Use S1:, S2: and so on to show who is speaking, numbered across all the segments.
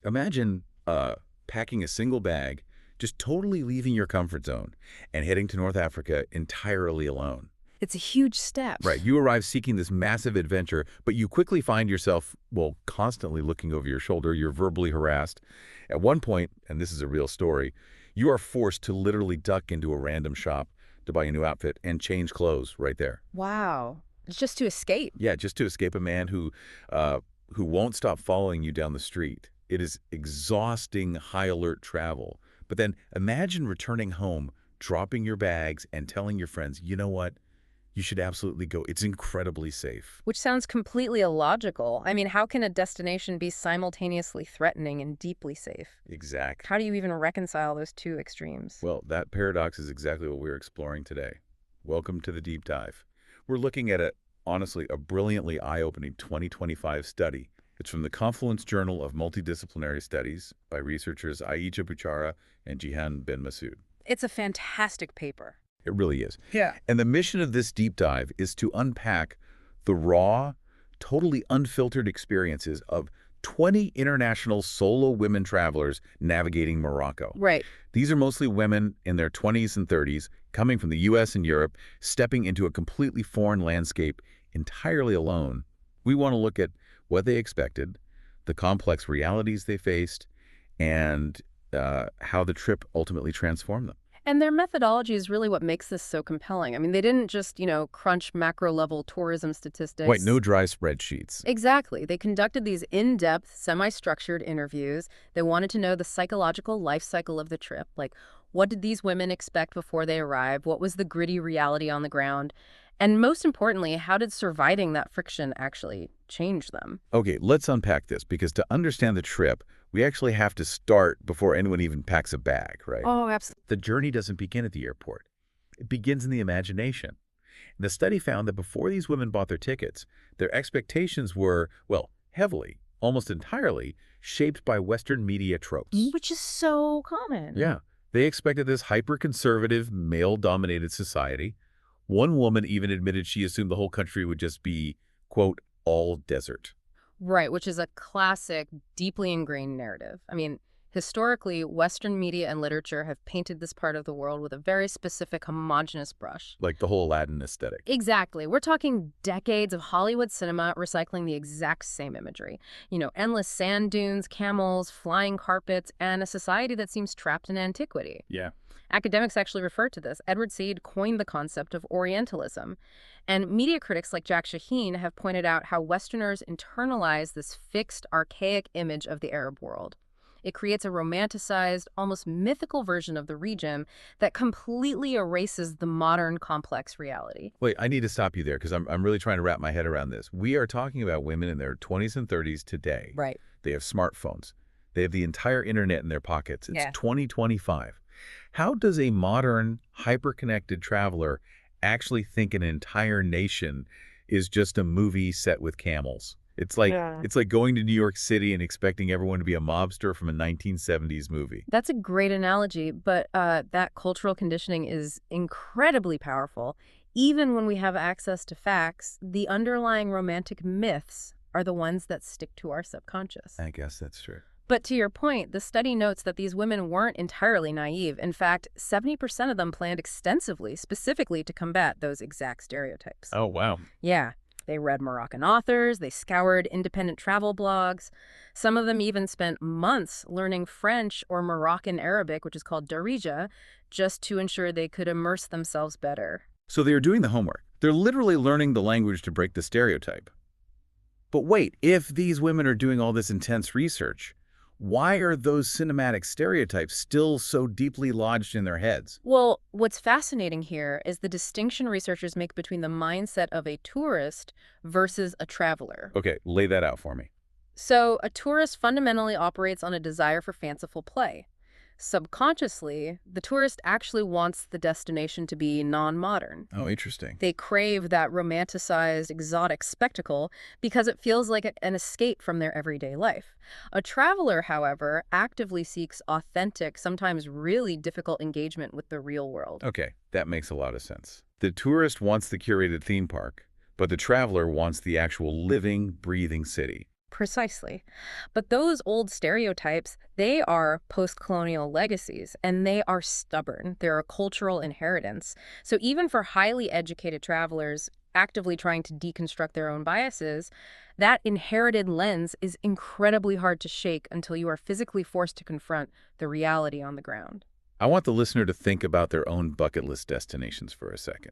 S1: Imagine packing a single bag, just totally leaving your comfort zone and heading to North Africa entirely alone.
S2: It's a huge step.
S1: Right, you arrive seeking this massive adventure, but you quickly find yourself, well, constantly looking over your shoulder. You're verbally harassed. At one point, and this is a real story, you are forced to literally duck into a random shop to buy a new outfit and change clothes right there.
S2: Wow. It's just to escape.
S1: Yeah, just to escape a man who won't stop following you down the street. It is exhausting, high-alert travel. But then imagine returning home, dropping your bags, and telling your friends, you know what? You should absolutely go. It's incredibly safe.
S2: Which sounds completely illogical. I mean, how can a destination be simultaneously threatening and deeply safe?
S1: Exactly.
S2: How do you even reconcile those two extremes?
S1: Well, that paradox is exactly what we're exploring today. Welcome to the deep dive. We're looking at honestly, a brilliantly eye-opening 2025 study. It's from the Confluence Journal of Multidisciplinary Studies by researchers Aisha Buchara and Jihan Ben Masood.
S2: It's a fantastic paper.
S1: It really is.
S2: Yeah.
S1: And the mission of this deep dive is to unpack the raw, totally unfiltered experiences of 20 international solo women travelers navigating Morocco.
S2: Right.
S1: These are mostly women in their 20s and 30s, coming from the US and Europe, stepping into a completely foreign landscape entirely alone. We want to look at what they expected, the complex realities they faced, and how the trip ultimately transformed them.
S2: And their methodology is really what makes this so compelling. I mean, they didn't just, crunch macro-level tourism statistics.
S1: Right, no dry spreadsheets.
S2: Exactly. They conducted these in-depth, semi-structured interviews. They wanted to know the psychological life cycle of the trip. Like, what did these women expect before they arrived? What was the gritty reality on the ground? And most importantly, how did surviving that friction actually change them?
S1: Okay, let's unpack this, because to understand the trip, we actually have to start before anyone even packs a bag, right?
S2: Oh, absolutely.
S1: The journey doesn't begin at the airport. It begins in the imagination. The study found that before these women bought their tickets, their expectations were, well, heavily, almost entirely, shaped by Western media tropes.
S2: Which is so common.
S1: Yeah. They expected this hyper-conservative, male-dominated society. One woman even admitted she assumed the whole country would just be, quote, all desert.
S2: Right, which is a classic, deeply ingrained narrative. I mean, historically, Western media and literature have painted this part of the world with a very specific, homogeneous brush.
S1: Like the whole Aladdin aesthetic.
S2: Exactly. We're talking decades of Hollywood cinema recycling the exact same imagery. Endless sand dunes, camels, flying carpets, and a society that seems trapped in antiquity.
S1: Yeah.
S2: Academics actually refer to this. Edward Said coined the concept of Orientalism. And media critics like Jack Shaheen have pointed out how Westerners internalize this fixed, archaic image of the Arab world. It creates a romanticized, almost mythical version of the region that completely erases the modern, complex reality.
S1: Wait, I need to stop you there, because I'm really trying to wrap my head around this. We are talking about women in their 20s and 30s today.
S2: Right.
S1: They have smartphones. They have the entire internet in their pockets. It's 2025. How does a modern, hyper-connected traveler actually think an entire nation is just a movie set with camels? It's like going to New York City and expecting everyone to be a mobster from a 1970s movie.
S2: That's a great analogy, but that cultural conditioning is incredibly powerful. Even when we have access to facts, the underlying romantic myths are the ones that stick to our subconscious.
S1: I guess that's true.
S2: But to your point, the study notes that these women weren't entirely naive. In fact, 70% of them planned extensively, specifically to combat those exact stereotypes.
S1: Oh, wow.
S2: Yeah. They read Moroccan authors, they scoured independent travel blogs. Some of them even spent months learning French or Moroccan Arabic, which is called Darija, just to ensure they could immerse themselves better.
S1: So they're doing the homework. They're literally learning the language to break the stereotype. But wait, if these women are doing all this intense research, why are those cinematic stereotypes still so deeply lodged in their heads?
S2: Well, what's fascinating here is the distinction researchers make between the mindset of a tourist versus a traveler.
S1: Okay, lay that out for me.
S2: So, a tourist fundamentally operates on a desire for fanciful play. Subconsciously, the tourist actually wants the destination to be non-modern.
S1: Oh, interesting.
S2: They crave that romanticized, exotic spectacle because it feels like an escape from their everyday life. A traveler, however, actively seeks authentic, sometimes really difficult engagement with the real world.
S1: Okay, that makes a lot of sense. The tourist wants the curated theme park, but the traveler wants the actual living, breathing city.
S2: Precisely. But those old stereotypes, they are postcolonial legacies, and they are stubborn. They're a cultural inheritance. So even for highly educated travelers actively trying to deconstruct their own biases, that inherited lens is incredibly hard to shake until you are physically forced to confront the reality on the ground.
S1: I want the listener to think about their own bucket list destinations for a second.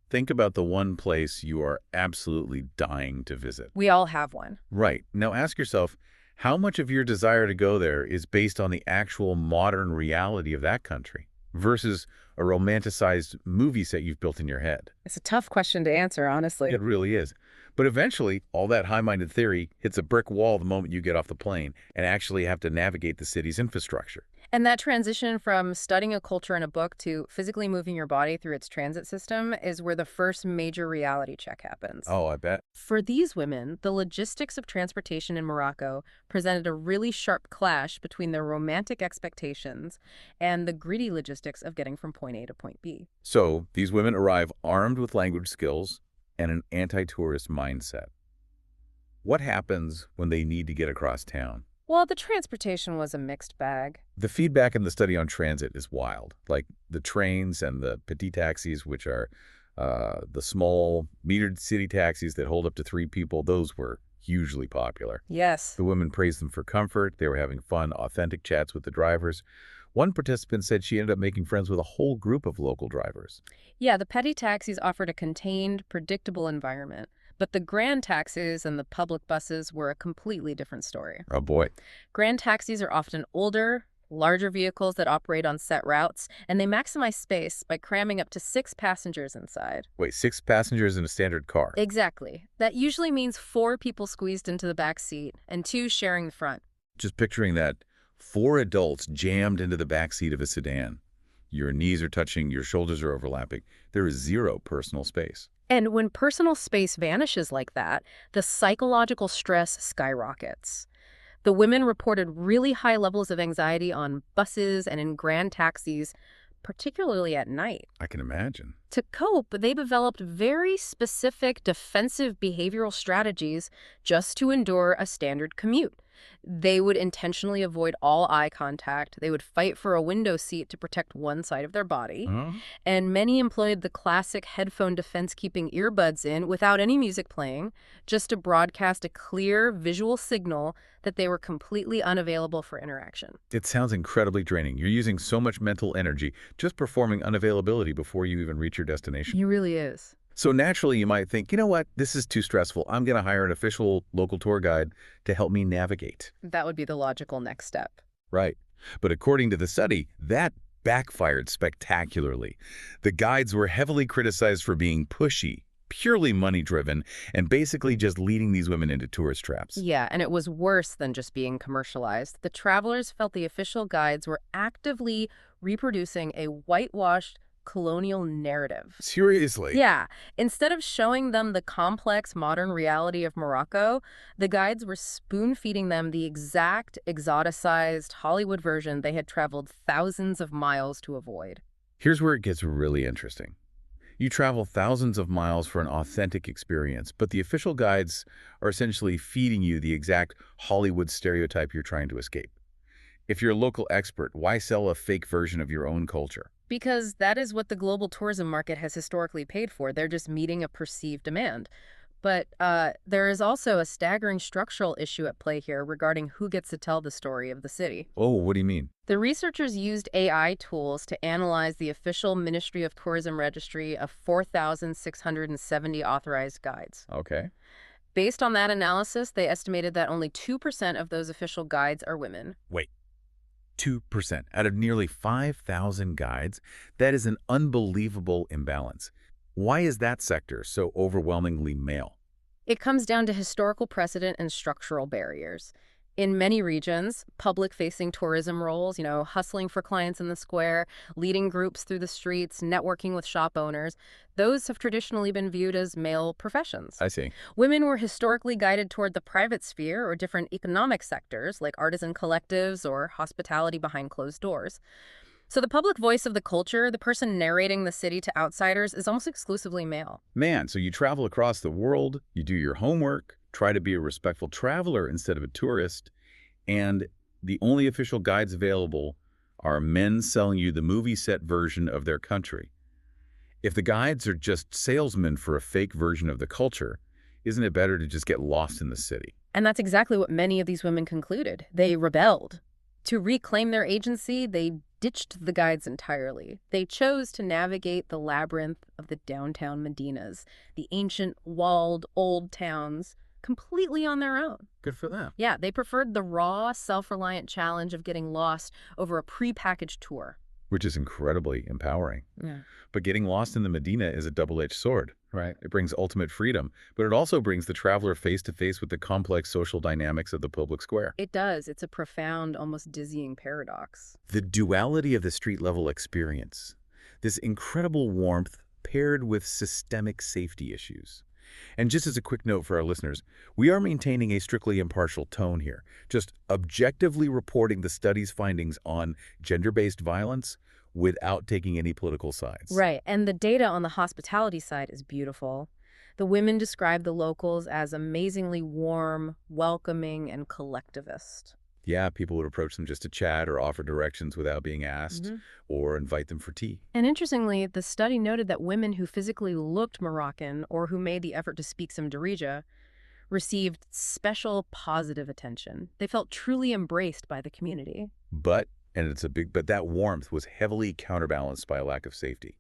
S1: Think about the one place you are absolutely dying to visit.
S2: We all have one.
S1: Right. Now ask yourself, how much of your desire to go there is based on the actual modern reality of that country versus a romanticized movie set you've built in your head?
S2: It's a tough question to answer, honestly.
S1: It really is. But eventually, all that high-minded theory hits a brick wall the moment you get off the plane and actually have to navigate the city's infrastructure.
S2: And that transition from studying a culture in a book to physically moving your body through its transit system is where the first major reality check happens.
S1: Oh, I bet.
S2: For these women, the logistics of transportation in Morocco presented a really sharp clash between their romantic expectations and the gritty logistics of getting from point A to point B.
S1: So, these women arrive armed with language skills and an anti-tourist mindset. What happens when they need to get across town?
S2: Well, the transportation was a mixed bag.
S1: The feedback in the study on transit is wild, like the trains and the petit taxis, which are the small metered city taxis that hold up to 3 people. Those were hugely popular.
S2: Yes.
S1: The women praised them for comfort. They were having fun, authentic chats with the drivers. One participant said she ended up making friends with a whole group of local drivers.
S2: Yeah, the petty taxis offered a contained, predictable environment. But the grand taxis and the public buses were a completely different story.
S1: Oh, boy.
S2: Grand taxis are often older, larger vehicles that operate on set routes, and they maximize space by cramming up to 6 passengers inside.
S1: Wait, 6 passengers in a standard car?
S2: Exactly. That usually means 4 people squeezed into the back seat and 2 sharing the front.
S1: Just picturing that, 4 adults jammed into the back seat of a sedan. Your knees are touching, your shoulders are overlapping. There is 0 personal space.
S2: And when personal space vanishes like that, the psychological stress skyrockets. The women reported really high levels of anxiety on buses and in grand taxis, particularly at night.
S1: I can imagine.
S2: To cope, they developed very specific defensive behavioral strategies just to endure a standard commute. They would intentionally avoid all eye contact. They would fight for a window seat to protect one side of their body. And many employed the classic headphone defense, keeping earbuds in without any music playing, just to broadcast a clear visual signal that they were completely unavailable for interaction.
S1: It sounds incredibly draining. You're using so much mental energy just performing unavailability before you even reach your destination.
S2: It really is.
S1: So naturally, you might think, you know what, this is too stressful. I'm going to hire an official local tour guide to help me navigate.
S2: That would be the logical next step.
S1: Right. But according to the study, that backfired spectacularly. The guides were heavily criticized for being pushy, purely money-driven, and basically just leading these women into tourist traps.
S2: Yeah, and it was worse than just being commercialized. The travelers felt the official guides were actively reproducing a whitewashed colonial narrative.
S1: Seriously?
S2: Yeah. Instead of showing them the complex modern reality of Morocco, the guides were spoon-feeding them the exact exoticized Hollywood version they had traveled thousands of miles to avoid.
S1: Here's where it gets really interesting. You travel thousands of miles for an authentic experience, but the official guides are essentially feeding you the exact Hollywood stereotype you're trying to escape. If you're a local expert, why sell a fake version of your own culture?
S2: Because that is what the global tourism market has historically paid for. They're just meeting a perceived demand. But there is also a staggering structural issue at play here regarding who gets to tell the story of the city.
S1: Oh, what do you mean?
S2: The researchers used AI tools to analyze the official Ministry of Tourism registry of 4,670 authorized guides.
S1: Okay.
S2: Based on that analysis, they estimated that only 2% of those official guides are women.
S1: Wait. 2% out of nearly 5,000 guides? That is an unbelievable imbalance. Why is that sector so overwhelmingly male?
S2: It comes down to historical precedent and structural barriers. In many regions, public-facing tourism roles, hustling for clients in the square, leading groups through the streets, networking with shop owners, those have traditionally been viewed as male professions.
S1: I see.
S2: Women were historically guided toward the private sphere or different economic sectors like artisan collectives or hospitality behind closed doors. So the public voice of the culture, the person narrating the city to outsiders, is almost exclusively male.
S1: Man, so you travel across the world, you do your homework, try to be a respectful traveler instead of a tourist, and the only official guides available are men selling you the movie set version of their country. If the guides are just salesmen for a fake version of the culture, isn't it better to just get lost in the city?
S2: And that's exactly what many of these women concluded. They rebelled. To reclaim their agency, they ditched the guides entirely. They chose to navigate the labyrinth of the downtown Medinas, the ancient, walled, old towns, completely on their own.
S1: Good for them.
S2: Yeah, they preferred the raw, self-reliant challenge of getting lost over a prepackaged tour.
S1: Which is incredibly empowering.
S2: Yeah.
S1: But getting lost in the Medina is a double-edged sword. Right. It brings ultimate freedom, but it also brings the traveler face-to-face with the complex social dynamics of the public square.
S2: It does. It's a profound, almost dizzying paradox.
S1: The duality of the street-level experience. This incredible warmth paired with systemic safety issues. And just as a quick note for our listeners, we are maintaining a strictly impartial tone here, just objectively reporting the study's findings on gender-based violence without taking any political sides.
S2: Right, and the data on the hospitality side is beautiful. The women describe the locals as amazingly warm, welcoming, and collectivist.
S1: Yeah, people would approach them just to chat or offer directions without being asked, or invite them for tea.
S2: And interestingly, the study noted that women who physically looked Moroccan or who made the effort to speak some Darija received special positive attention. They felt truly embraced by the community.
S1: But that warmth was heavily counterbalanced by a lack of safety.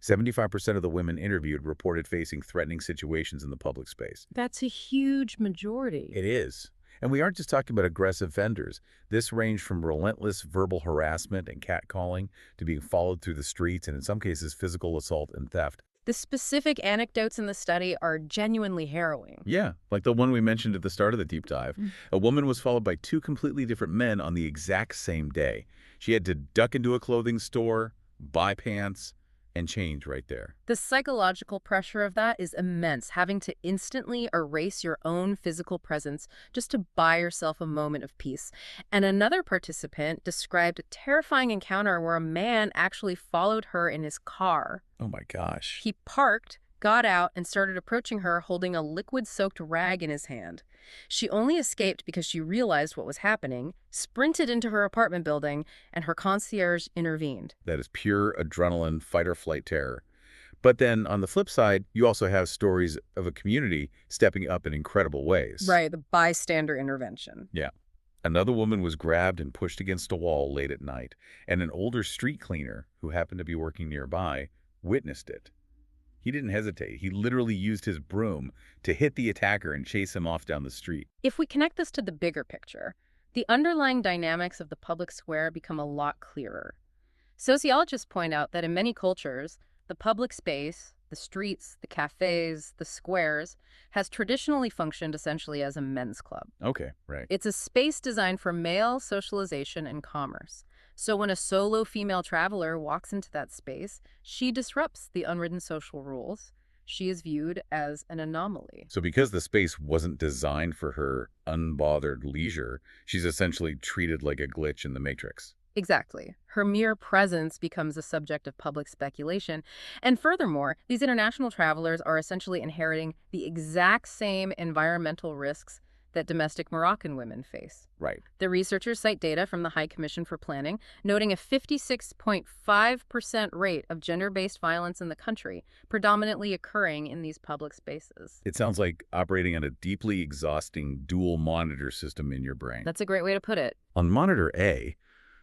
S1: 75% of the women interviewed reported facing threatening situations in the public space.
S2: That's a huge majority.
S1: It is. And we aren't just talking about aggressive vendors. This ranged from relentless verbal harassment and catcalling to being followed through the streets and, in some cases, physical assault and theft.
S2: The specific anecdotes in the study are genuinely harrowing.
S1: Yeah, like the one we mentioned at the start of the deep dive. A woman was followed by two completely different men on the exact same day. She had to duck into a clothing store, buy pants, and change right there.
S2: The psychological pressure of that is immense, having to instantly erase your own physical presence just to buy yourself a moment of peace. And another participant described a terrifying encounter where a man actually followed her in his car.
S1: Oh my gosh.
S2: He parked, got out, and started approaching her holding a liquid-soaked rag in his hand. She only escaped because she realized what was happening, sprinted into her apartment building, and her concierge intervened.
S1: That is pure adrenaline, fight-or-flight terror. But then, on the flip side, you also have stories of a community stepping up in incredible ways.
S2: Right, the bystander intervention.
S1: Yeah. Another woman was grabbed and pushed against a wall late at night, and an older street cleaner, who happened to be working nearby, witnessed it. He didn't hesitate. He literally used his broom to hit the attacker and chase him off down the street.
S2: If we connect this to the bigger picture, the underlying dynamics of the public square become a lot clearer. Sociologists point out that in many cultures, the public space, the streets, the cafes, the squares, has traditionally functioned essentially as a men's club.
S1: Okay, right.
S2: It's a space designed for male socialization and commerce. So when a solo female traveler walks into that space, she disrupts the unwritten social rules. She is viewed as an anomaly.
S1: So because the space wasn't designed for her unbothered leisure, she's essentially treated like a glitch in the matrix.
S2: Exactly. Her mere presence becomes a subject of public speculation. And furthermore, these international travelers are essentially inheriting the exact same environmental risks that domestic Moroccan women face.
S1: Right.
S2: The researchers cite data from the High Commission for Planning, noting a 56.5% rate of gender-based violence in the country, predominantly occurring in these public spaces.
S1: It sounds like operating on a deeply exhausting dual monitor system in your brain.
S2: That's a great way to put it.
S1: On monitor A,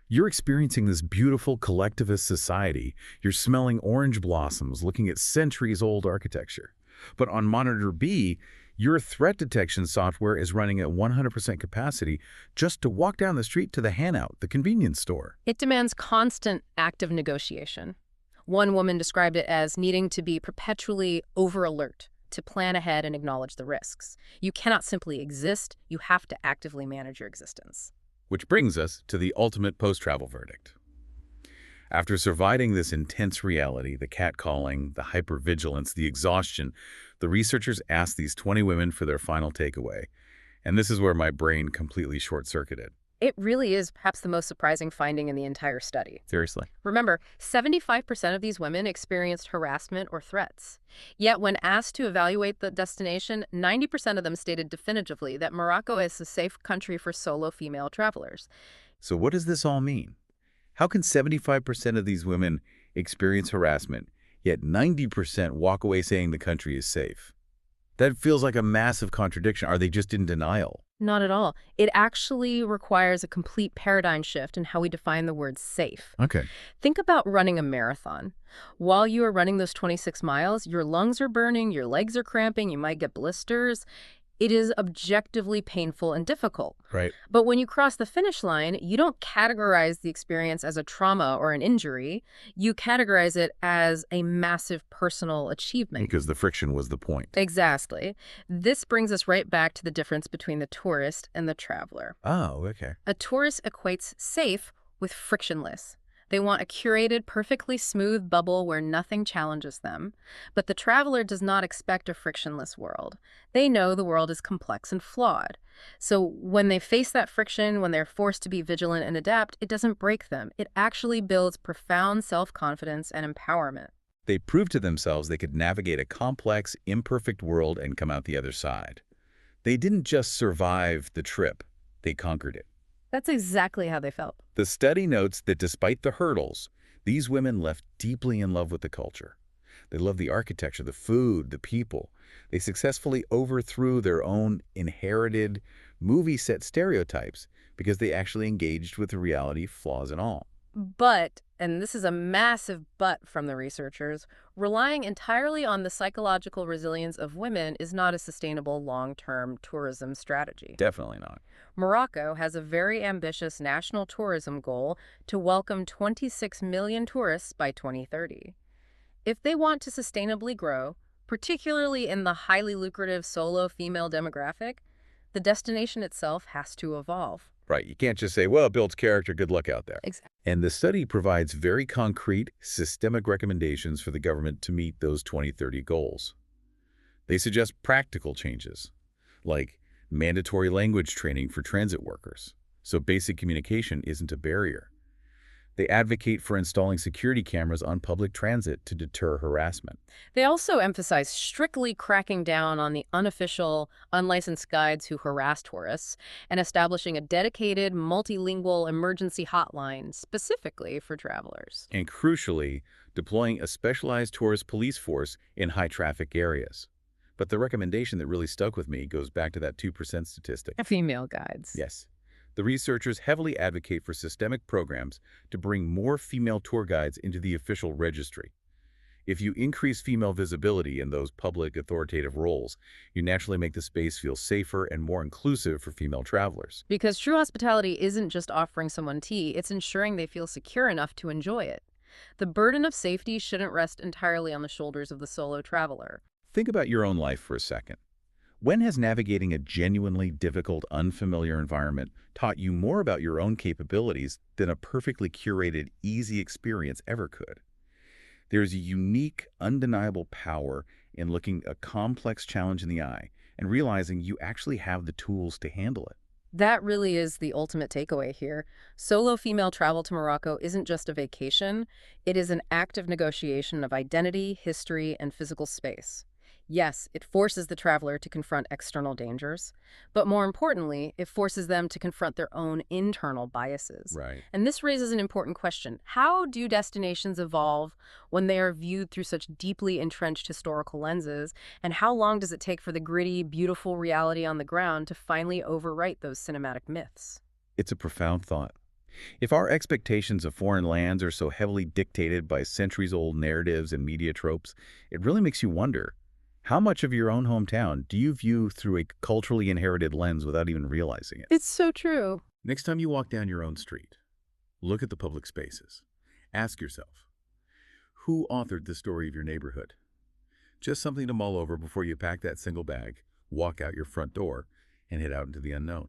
S1: you're experiencing this beautiful collectivist society. You're smelling orange blossoms, looking at centuries-old architecture. But on monitor B, your threat detection software is running at 100% capacity just to walk down the street to the Handout, the convenience store.
S2: It demands constant active negotiation. One woman described it as needing to be perpetually over-alert, to plan ahead and acknowledge the risks. You cannot simply exist, you have to actively manage your existence.
S1: Which brings us to the ultimate post-travel verdict. After surviving this intense reality, the catcalling, the hypervigilance, the exhaustion, the researchers asked these 20 women for their final takeaway. And this is where my brain completely short-circuited.
S2: It really is perhaps the most surprising finding in the entire study.
S1: Seriously.
S2: Remember, 75% of these women experienced harassment or threats. Yet when asked to evaluate the destination, 90% of them stated definitively that Morocco is a safe country for solo female travelers.
S1: So what does this all mean? How can 75% of these women experience harassment, yet 90% walk away saying the country is safe? That feels like a massive contradiction. Are they just in denial?
S2: Not at all. It actually requires a complete paradigm shift in how we define the word safe.
S1: Okay.
S2: Think about running a marathon. While you are running those 26 miles, your lungs are burning, your legs are cramping, you might get blisters. It is objectively painful and difficult.
S1: Right.
S2: But when you cross the finish line, you don't categorize the experience as a trauma or an injury. You categorize it as a massive personal achievement.
S1: Because the friction was the point.
S2: Exactly. This brings us right back to the difference between the tourist and the traveler.
S1: Oh, okay.
S2: A tourist equates safe with frictionless. They want a curated, perfectly smooth bubble where nothing challenges them. But the traveler does not expect a frictionless world. They know the world is complex and flawed. So when they face that friction, when they're forced to be vigilant and adapt, it doesn't break them. It actually builds profound self-confidence and empowerment.
S1: They proved to themselves they could navigate a complex, imperfect world and come out the other side. They didn't just survive the trip, they conquered it.
S2: That's exactly how they felt.
S1: The study notes that despite the hurdles, these women left deeply in love with the culture. They loved the architecture, the food, the people. They successfully overthrew their own inherited movie-set stereotypes because they actually engaged with the reality, flaws and all.
S2: But, and this is a massive but from the researchers, relying entirely on the psychological resilience of women is not a sustainable long-term tourism strategy.
S1: Definitely not.
S2: Morocco has a very ambitious national tourism goal to welcome 26 million tourists by 2030. If they want to sustainably grow, particularly in the highly lucrative solo female demographic, the destination itself has to evolve.
S1: Right. You can't just say, well, it builds character, good luck out there.
S2: Exactly.
S1: And the study provides very concrete, systemic recommendations for the government to meet those 2030 goals. They suggest practical changes, like mandatory language training for transit workers, so basic communication isn't a barrier. They advocate for installing security cameras on public transit to deter harassment.
S2: They also emphasize strictly cracking down on the unofficial, unlicensed guides who harass tourists and establishing a dedicated, multilingual emergency hotline specifically for travelers.
S1: And crucially, deploying a specialized tourist police force in high-traffic areas. But the recommendation that really stuck with me goes back to that 2% statistic.
S2: Female guides.
S1: Yes. The researchers heavily advocate for systemic programs to bring more female tour guides into the official registry. If you increase female visibility in those public authoritative roles, you naturally make the space feel safer and more inclusive for female travelers.
S2: Because true hospitality isn't just offering someone tea, it's ensuring they feel secure enough to enjoy it. The burden of safety shouldn't rest entirely on the shoulders of the solo traveler.
S1: Think about your own life for a second. When has navigating a genuinely difficult, unfamiliar environment taught you more about your own capabilities than a perfectly curated, easy experience ever could? There's a unique, undeniable power in looking a complex challenge in the eye and realizing you actually have the tools to handle it.
S2: That really is the ultimate takeaway here. Solo female travel to Morocco isn't just a vacation. It is an active negotiation of identity, history, and physical space. Yes, it forces the traveler to confront external dangers, but more importantly, it forces them to confront their own internal biases.
S1: Right.
S2: And this raises an important question. How do destinations evolve when they are viewed through such deeply entrenched historical lenses? And how long does it take for the gritty, beautiful reality on the ground to finally overwrite those cinematic myths?
S1: It's a profound thought. If our expectations of foreign lands are so heavily dictated by centuries-old narratives and media tropes, it really makes you wonder, how much of your own hometown do you view through a culturally inherited lens without even realizing it?
S2: It's so true.
S1: Next time you walk down your own street, look at the public spaces. Ask yourself, who authored the story of your neighborhood? Just something to mull over before you pack that single bag, walk out your front door, and head out into the unknown.